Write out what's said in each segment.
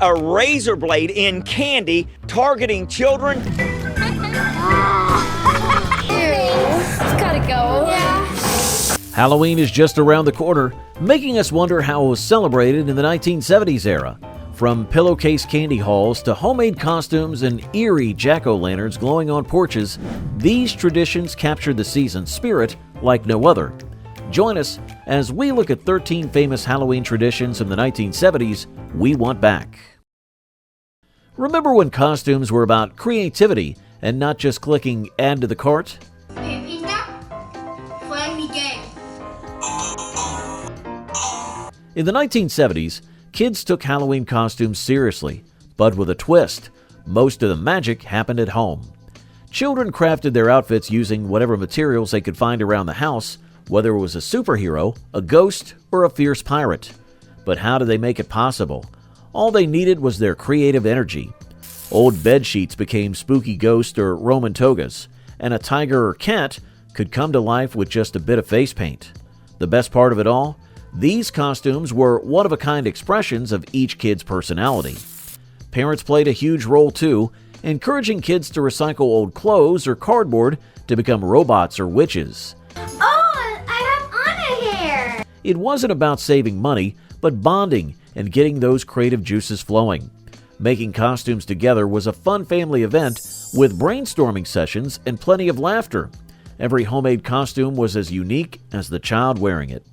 a razor blade in candy targeting children. Ew. It's gotta go. Yeah. Halloween is just around the corner, making us wonder how it was celebrated in the 1970s era. From pillowcase candy hauls to homemade costumes and eerie jack-o'-lanterns glowing on porches, these traditions captured the season's spirit like no other. Join us as we look at 13 famous Halloween traditions from the 1970s we want back. Remember when costumes were about creativity and not just clicking add to the cart? In the 1970s, kids took Halloween costumes seriously, but with a twist. Most of the magic happened at home. Children crafted their outfits using whatever materials they could find around the house, whether it was a superhero, a ghost, or a fierce pirate. But how did they make it possible? All they needed was their creative energy. Old bed sheets became spooky ghosts or Roman togas, and a tiger or cat could come to life with just a bit of face paint. The best part of it all? These costumes were one-of-a-kind expressions of each kid's personality. Parents played a huge role too, encouraging kids to recycle old clothes or cardboard to become robots or witches. Oh, I have Anna hair! It wasn't about saving money, but bonding and getting those creative juices flowing. Making costumes together was a fun family event with brainstorming sessions and plenty of laughter. Every homemade costume was as unique as the child wearing it.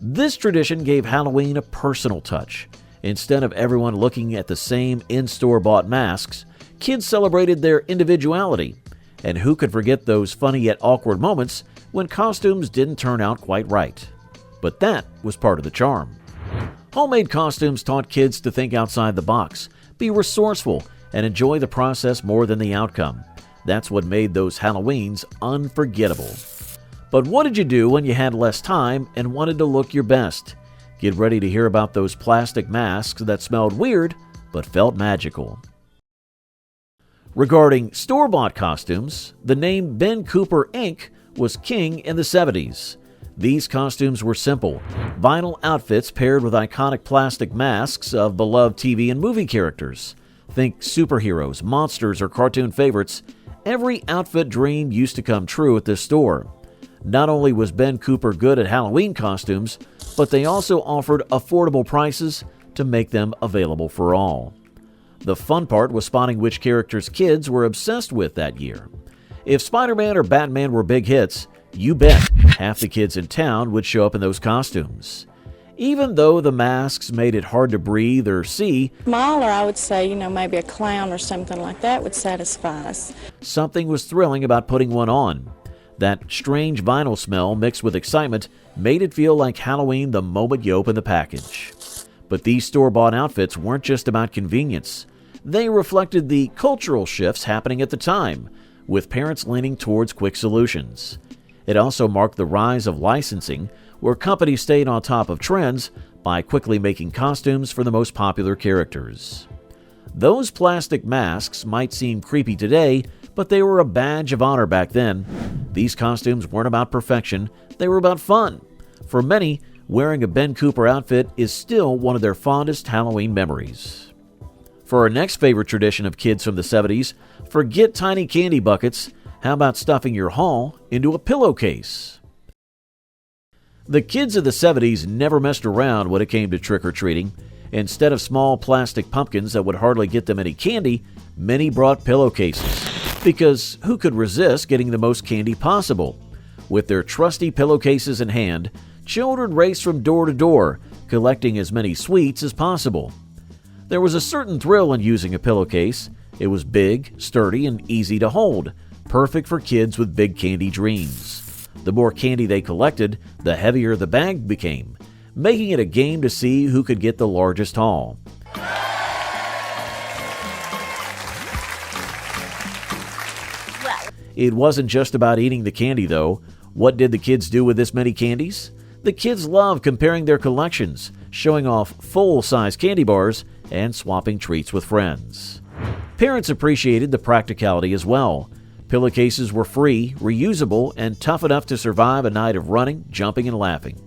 This tradition gave Halloween a personal touch. Instead of everyone looking at the same in-store bought masks, kids celebrated their individuality. And who could forget those funny yet awkward moments when costumes didn't turn out quite right? But that was part of the charm. Homemade costumes taught kids to think outside the box, be resourceful, and enjoy the process more than the outcome. That's what made those Halloweens unforgettable. But what did you do when you had less time and wanted to look your best? Get ready to hear about those plastic masks that smelled weird but felt magical. Regarding store-bought costumes, the name Ben Cooper Inc. was king in the 70s. These costumes were simple, vinyl outfits paired with iconic plastic masks of beloved TV and movie characters. Think superheroes, monsters, or cartoon favorites. Every outfit dream used to come true at this store. Not only was Ben Cooper good at Halloween costumes, but they also offered affordable prices to make them available for all. The fun part was spotting which characters kids were obsessed with that year. If Spider-Man or Batman were big hits, you bet half the kids in town would show up in those costumes. Even though the masks made it hard to breathe or see, Smaller, I would say, maybe a clown or something like that would satisfy us. something was thrilling about putting one on. That strange vinyl smell mixed with excitement made it feel like Halloween the moment you opened the package. But these store-bought outfits weren't just about convenience. They reflected the cultural shifts happening at the time, with parents leaning towards quick solutions. It also marked the rise of licensing, where companies stayed on top of trends by quickly making costumes for the most popular characters. Those plastic masks might seem creepy today, but they were a badge of honor back then. These costumes weren't about perfection, they were about fun. For many, wearing a Ben Cooper outfit is still one of their fondest Halloween memories. For our next favorite tradition of kids from the 70s, forget tiny candy buckets. How about stuffing your haul into a pillowcase? The kids of the 70s never messed around when it came to trick-or-treating. Instead of small plastic pumpkins that would hardly get them any candy, many brought pillowcases. Because who could resist getting the most candy possible? With their trusty pillowcases in hand, children raced from door to door, collecting as many sweets as possible. There was a certain thrill in using a pillowcase. It was big, sturdy, and easy to hold, perfect for kids with big candy dreams. The more candy they collected, the heavier the bag became, making it a game to see who could get the largest haul. It wasn't just about eating the candy, though. What did the kids do with this many candies? The kids loved comparing their collections, showing off full-size candy bars, and swapping treats with friends. Parents appreciated the practicality as well. Pillowcases were free, reusable, and tough enough to survive a night of running, jumping, and laughing.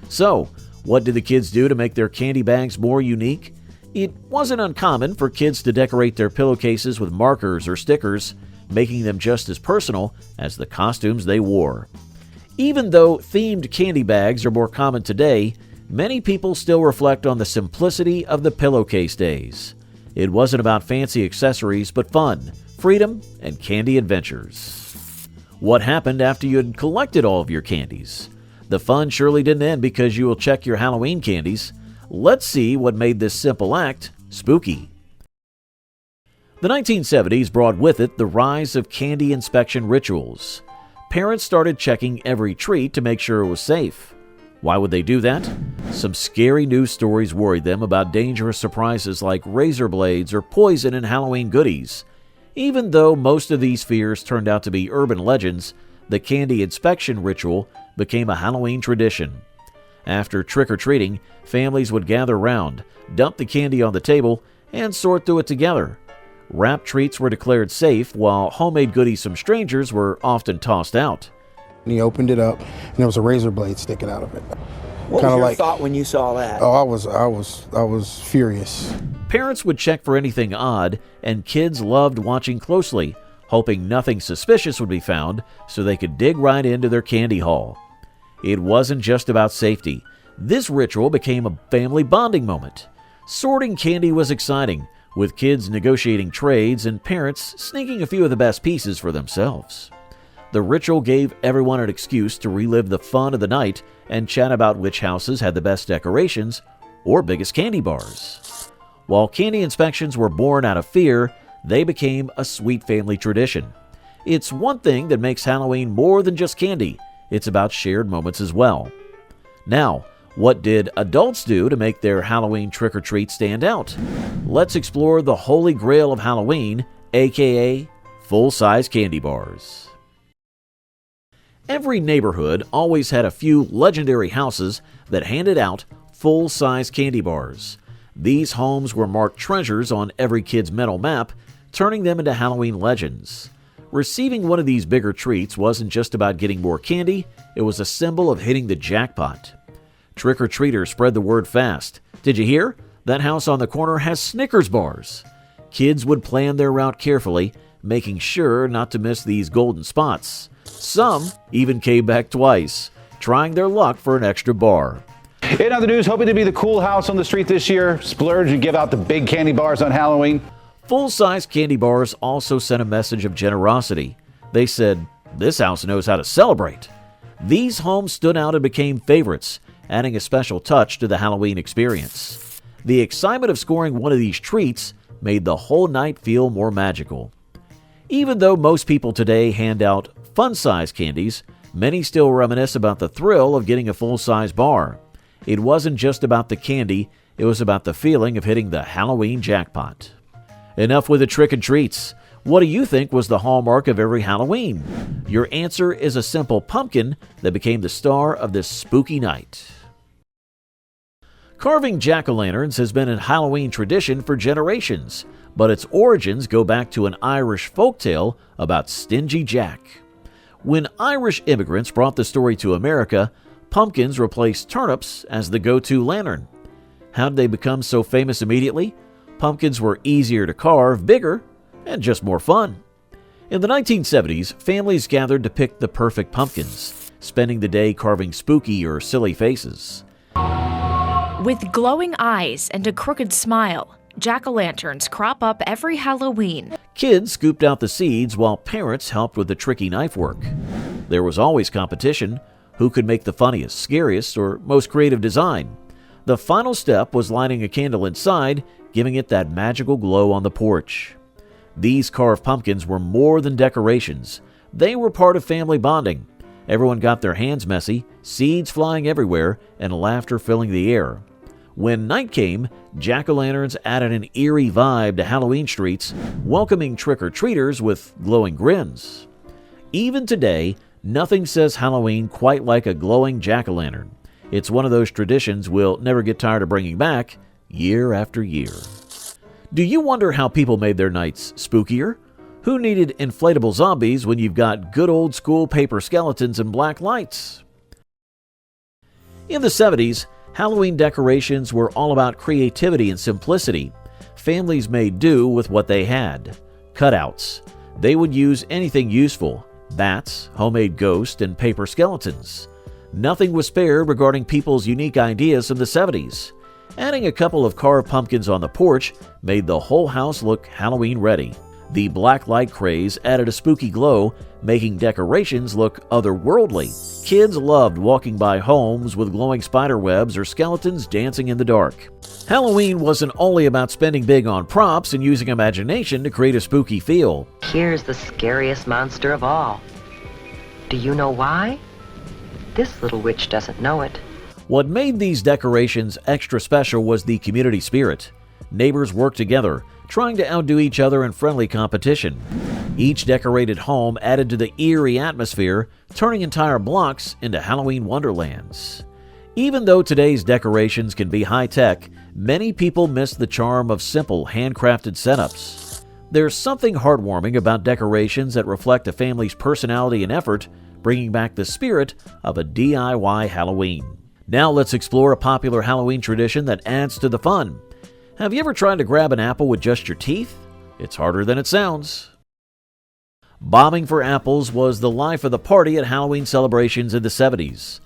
So, what did the kids do to make their candy bags more unique? It wasn't uncommon for kids to decorate their pillowcases with markers or stickers, making them just as personal as the costumes they wore. Even though themed candy bags are more common today, many people still reflect on the simplicity of the pillowcase days. It wasn't about fancy accessories, but fun, freedom, and candy adventures. What happened after you had collected all of your candies? The fun surely didn't end because you will check your Halloween candies. Let's see what made this simple act spooky. The 1970s brought with it the rise of candy inspection rituals. Parents started checking every treat to make sure it was safe. Why would they do that? Some scary news stories worried them about dangerous surprises like razor blades or poison in Halloween goodies. Even though most of these fears turned out to be urban legends, the candy inspection ritual became a Halloween tradition. After trick-or-treating, families would gather around, dump the candy on the table, and sort through it together. Wrapped treats were declared safe, while homemade goodies from strangers were often tossed out. And he opened it up, and there was a razor blade sticking out of it. What was your thought when you saw that? Oh, I was furious. Parents would check for anything odd, and kids loved watching closely, hoping nothing suspicious would be found so they could dig right into their candy haul. It wasn't just about safety. This ritual became a family bonding moment. Sorting candy was exciting, with kids negotiating trades and parents sneaking a few of the best pieces for themselves. The ritual gave everyone an excuse to relive the fun of the night and chat about which houses had the best decorations or biggest candy bars. While candy inspections were born out of fear, they became a sweet family tradition. It's one thing that makes Halloween more than just candy. It's about shared moments as well. Now, what did adults do to make their Halloween trick-or-treat stand out? Let's explore the holy grail of Halloween, aka full-size candy bars. Every neighborhood always had a few legendary houses that handed out full-size candy bars. These homes were marked treasures on every kid's mental map, turning them into Halloween legends. Receiving one of these bigger treats wasn't just about getting more candy, it was a symbol of hitting the jackpot. Trick-or-treaters spread the word fast. Did you hear? That house on the corner has Snickers bars. Kids would plan their route carefully, making sure not to miss these golden spots. Some even came back twice, trying their luck for an extra bar. In other news, hoping to be the cool house on the street this year, splurge and give out the big candy bars on Halloween. Full-size candy bars also sent a message of generosity. They said, "This house knows how to celebrate." These homes stood out and became favorites, adding a special touch to the Halloween experience. The excitement of scoring one of these treats made the whole night feel more magical. Even though most people today hand out fun-size candies, many still reminisce about the thrill of getting a full-size bar. It wasn't just about the candy, it was about the feeling of hitting the Halloween jackpot. Enough with the trick and treats. What do you think was the hallmark of every Halloween? Your answer is a simple pumpkin that became the star of this spooky night. Carving jack-o'-lanterns has been a Halloween tradition for generations, but its origins go back to an Irish folktale about Stingy Jack. When Irish immigrants brought the story to America, pumpkins replaced turnips as the go-to lantern. How did they become so famous immediately? Pumpkins were easier to carve, bigger, and just more fun. In the 1970s, families gathered to pick the perfect pumpkins, spending the day carving spooky or silly faces. With glowing eyes and a crooked smile, jack-o'-lanterns crop up every Halloween. Kids scooped out the seeds while parents helped with the tricky knife work. There was always competition. Who could make the funniest, scariest, or most creative design? The final step was lighting a candle inside, giving it that magical glow on the porch. These carved pumpkins were more than decorations. They were part of family bonding. Everyone got their hands messy, seeds flying everywhere, and laughter filling the air. When night came, jack-o'-lanterns added an eerie vibe to Halloween streets, welcoming trick-or-treaters with glowing grins. Even today, nothing says Halloween quite like a glowing jack-o'-lantern. It's one of those traditions we'll never get tired of bringing back, year after year. Do you wonder how people made their nights spookier? Who needed inflatable zombies when you've got good old school paper skeletons and black lights? In the 70s, Halloween decorations were all about creativity and simplicity. Families made do with what they had. Cutouts. They would use anything useful: bats, homemade ghosts, and paper skeletons. Nothing was spared regarding people's unique ideas of the 70s. Adding a couple of carved pumpkins on the porch made the whole house look Halloween ready. The black light craze added a spooky glow, making decorations look otherworldly. Kids loved walking by homes with glowing spider webs or skeletons dancing in the dark. Halloween wasn't only about spending big on props and using imagination to create a spooky feel. Here's the scariest monster of all. Do you know why? This little witch doesn't know it. What made these decorations extra special was the community spirit. Neighbors worked together, trying to outdo each other in friendly competition. Each decorated home added to the eerie atmosphere, turning entire blocks into Halloween wonderlands. Even though today's decorations can be high-tech, many people miss the charm of simple, handcrafted setups. There's something heartwarming about decorations that reflect a family's personality and effort, bringing back the spirit of a DIY Halloween. Now let's explore a popular Halloween tradition that adds to the fun. Have you ever tried to grab an apple with just your teeth? It's harder than it sounds. Bobbing for apples was the life of the party at Halloween celebrations in the 70s.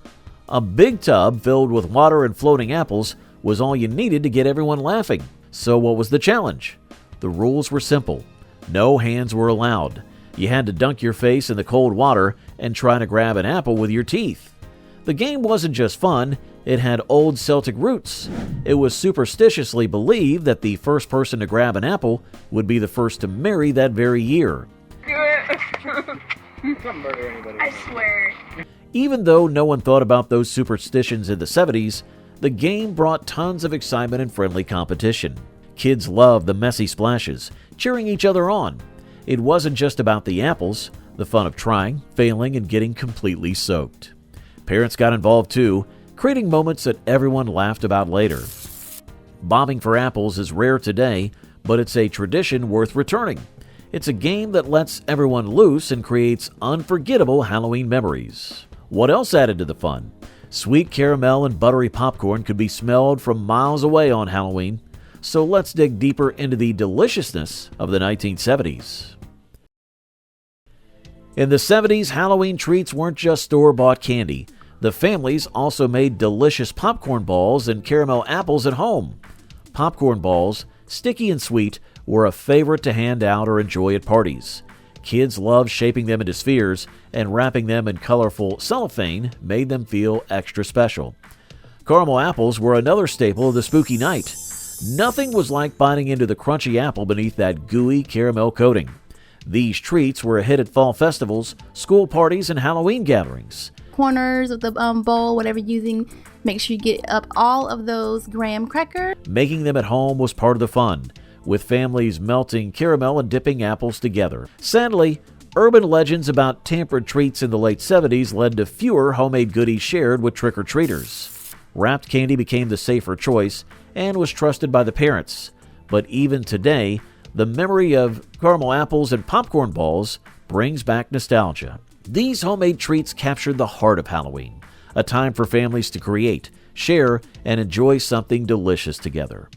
A big tub filled with water and floating apples was all you needed to get everyone laughing. So what was the challenge? The rules were simple. No hands were allowed. You had to dunk your face in the cold water and try to grab an apple with your teeth. The game wasn't just fun, it had old Celtic roots. It was superstitiously believed that the first person to grab an apple would be the first to marry that very year. I swear. Even though no one thought about those superstitions in the 70s, the game brought tons of excitement and friendly competition. Kids loved the messy splashes, cheering each other on. It wasn't just about the apples, the fun of trying, failing, and getting completely soaked. Parents got involved too, creating moments that everyone laughed about later. Bobbing for apples is rare today, but it's a tradition worth returning. It's a game that lets everyone loose and creates unforgettable Halloween memories. What else added to the fun? Sweet caramel and buttery popcorn could be smelled from miles away on Halloween, so let's dig deeper into the deliciousness of the 1970s. In the 70s, Halloween treats weren't just store-bought candy. The families also made delicious popcorn balls and caramel apples at home. Popcorn balls, sticky and sweet, were a favorite to hand out or enjoy at parties. Kids loved shaping them into spheres, and wrapping them in colorful cellophane made them feel extra special. Caramel apples were another staple of the spooky night. Nothing was like biting into the crunchy apple beneath that gooey caramel coating. These treats were a hit at fall festivals, school parties, and Halloween gatherings. Corners of the bowl, whatever you're using, make sure you get up all of those graham crackers. Making them at home was part of the fun, with families melting caramel and dipping apples together. Sadly, urban legends about tampered treats in the late 70s led to fewer homemade goodies shared with trick-or-treaters. Wrapped candy became the safer choice and was trusted by the parents. But even today, the memory of caramel apples and popcorn balls brings back nostalgia. These homemade treats captured the heart of Halloween, a time for families to create, share, and enjoy something delicious together.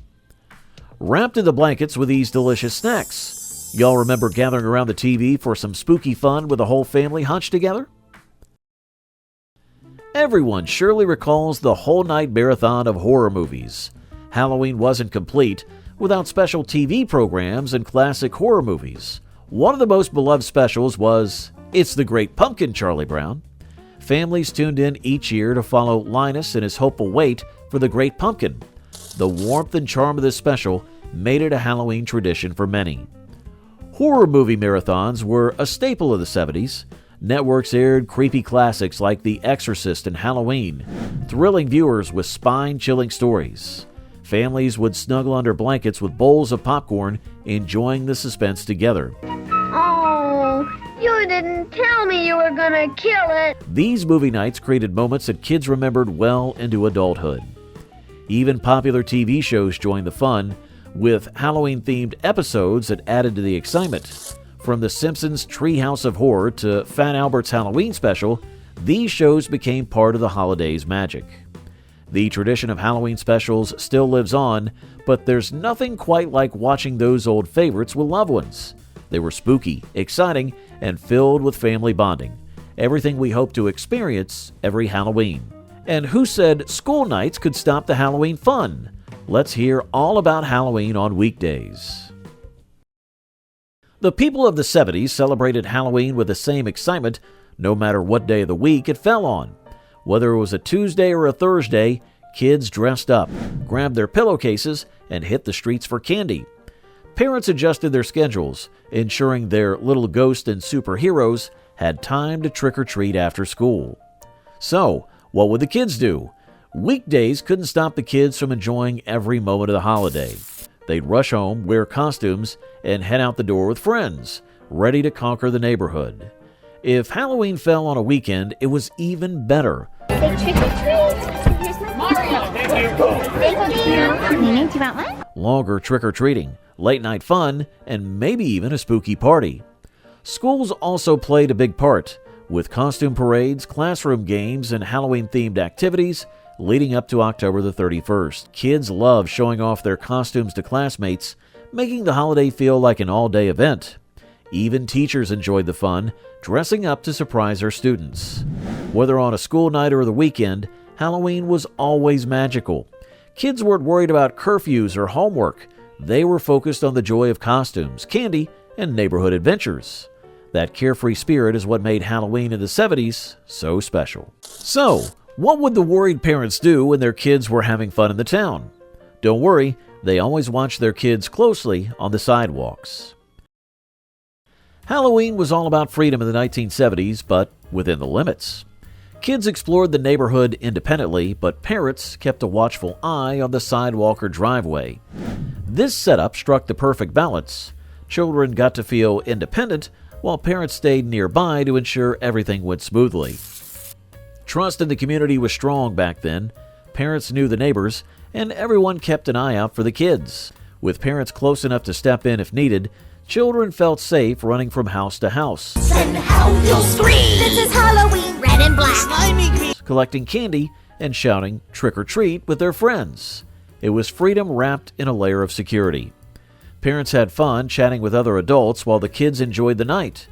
Wrapped in the blankets with these delicious snacks. Y'all remember gathering around the TV for some spooky fun with the whole family hunched together? Everyone surely recalls the whole night marathon of horror movies. Halloween wasn't complete without special TV programs and classic horror movies. One of the most beloved specials was It's the Great Pumpkin, Charlie Brown. Families tuned in each year to follow Linus and his hopeful wait for the Great Pumpkin. The warmth and charm of this special made it a Halloween tradition for many. Horror movie marathons were a staple of the 70s. Networks aired creepy classics like The Exorcist and Halloween, thrilling viewers with spine-chilling stories. Families would snuggle under blankets with bowls of popcorn, enjoying the suspense together. Oh, you didn't tell me you were gonna kill it. These movie nights created moments that kids remembered well into adulthood. Even popular TV shows joined the fun, with Halloween-themed episodes that added to the excitement. From The Simpsons' Treehouse of Horror to Fat Albert's Halloween special, these shows became part of the holiday's magic. The tradition of Halloween specials still lives on, but there's nothing quite like watching those old favorites with loved ones. They were spooky, exciting, and filled with family bonding. Everything we hope to experience every Halloween. And who said school nights could stop the Halloween fun? Let's hear all about Halloween on weekdays. The people of the 70s celebrated Halloween with the same excitement no matter what day of the week it fell on. Whether it was a Tuesday or a Thursday, kids dressed up, grabbed their pillowcases, and hit the streets for candy. Parents adjusted their schedules, ensuring their little ghosts and superheroes had time to trick-or-treat after school. So, what would the kids do? Weekdays couldn't stop the kids from enjoying every moment of the holiday. They'd rush home, wear costumes, and head out the door with friends, ready to conquer the neighborhood. If Halloween fell on a weekend, it was even better. Say trick or treat. Here's my Mario. Thank you. Nene, do you want one? Longer trick-or-treating, late-night fun, and maybe even a spooky party. Schools also played a big part, with costume parades, classroom games, and Halloween-themed activities leading up to October the 31st. Kids love showing off their costumes to classmates, making the holiday feel like an all-day event. Even teachers enjoyed the fun, dressing up to surprise their students. Whether on a school night or the weekend, Halloween was always magical. Kids weren't worried about curfews or homework. They were focused on the joy of costumes, candy, and neighborhood adventures. That carefree spirit is what made Halloween in the 70s so special. So, what would the worried parents do when their kids were having fun in the town? Don't worry, they always watched their kids closely on the sidewalks. Halloween was all about freedom in the 1970s, but within the limits. Kids explored the neighborhood independently, but parents kept a watchful eye on the sidewalk or driveway. This setup struck the perfect balance. Children got to feel independent, while parents stayed nearby to ensure everything went smoothly. Trust in the community was strong back then. Parents knew the neighbors, and everyone kept an eye out for the kids. With parents close enough to step in if needed, children felt safe running from house to house, You'll scream. This is Halloween, red and black. Slimy green. collecting candy and shouting trick or treat with their friends. It was freedom wrapped in a layer of security. Parents had fun chatting with other adults while the kids enjoyed the night.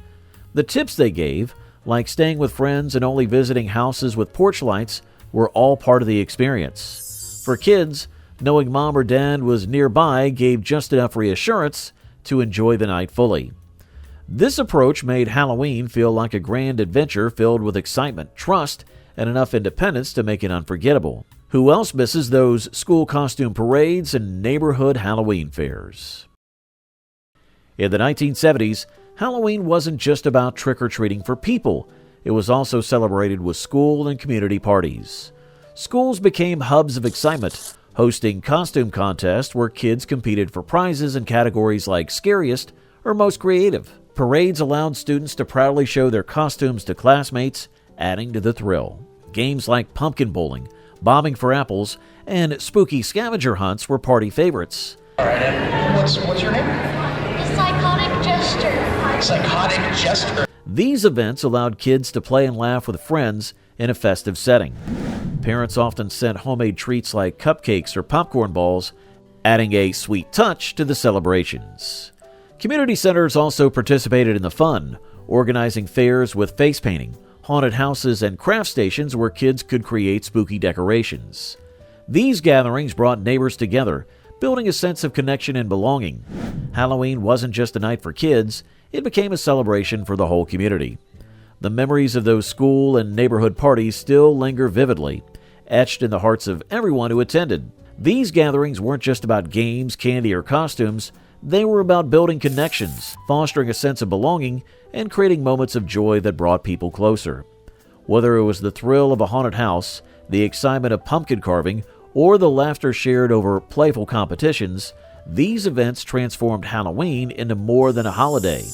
The tips they gave, like staying with friends and only visiting houses with porch lights, were all part of the experience. For kids, knowing mom or dad was nearby gave just enough reassurance to enjoy the night fully. This approach made Halloween feel like a grand adventure filled with excitement, trust, and enough independence to make it unforgettable. Who else misses those school costume parades and neighborhood Halloween fairs? In the 1970s, Halloween wasn't just about trick-or-treating for people. It was also celebrated with school and community parties. Schools became hubs of excitement, hosting costume contests where kids competed for prizes in categories like scariest or most creative. Parades allowed students to proudly show their costumes to classmates, adding to the thrill. Games like pumpkin bowling, bobbing for apples, and spooky scavenger hunts were party favorites. All right, and what's your name? The psychotic jester. Psychotic jester. These events allowed kids to play and laugh with friends in a festive setting. Parents often sent homemade treats like cupcakes or popcorn balls, adding a sweet touch to the celebrations. Community centers also participated in the fun, organizing fairs with face painting, haunted houses, and craft stations where kids could create spooky decorations. These gatherings brought neighbors together, building a sense of connection and belonging. Halloween wasn't just a night for kids, it became a celebration for the whole community. The memories of those school and neighborhood parties still linger vividly, etched in the hearts of everyone who attended. These gatherings weren't just about games, candy, or costumes. They were about building connections, fostering a sense of belonging, and creating moments of joy that brought people closer. Whether it was the thrill of a haunted house, the excitement of pumpkin carving, or the laughter shared over playful competitions, these events transformed Halloween into more than a holiday.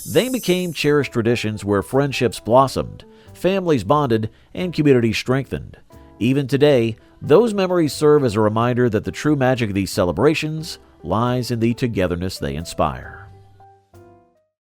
They became cherished traditions where friendships blossomed, families bonded, and communities strengthened. Even today, those memories serve as a reminder that the true magic of these celebrations lies in the togetherness they inspire.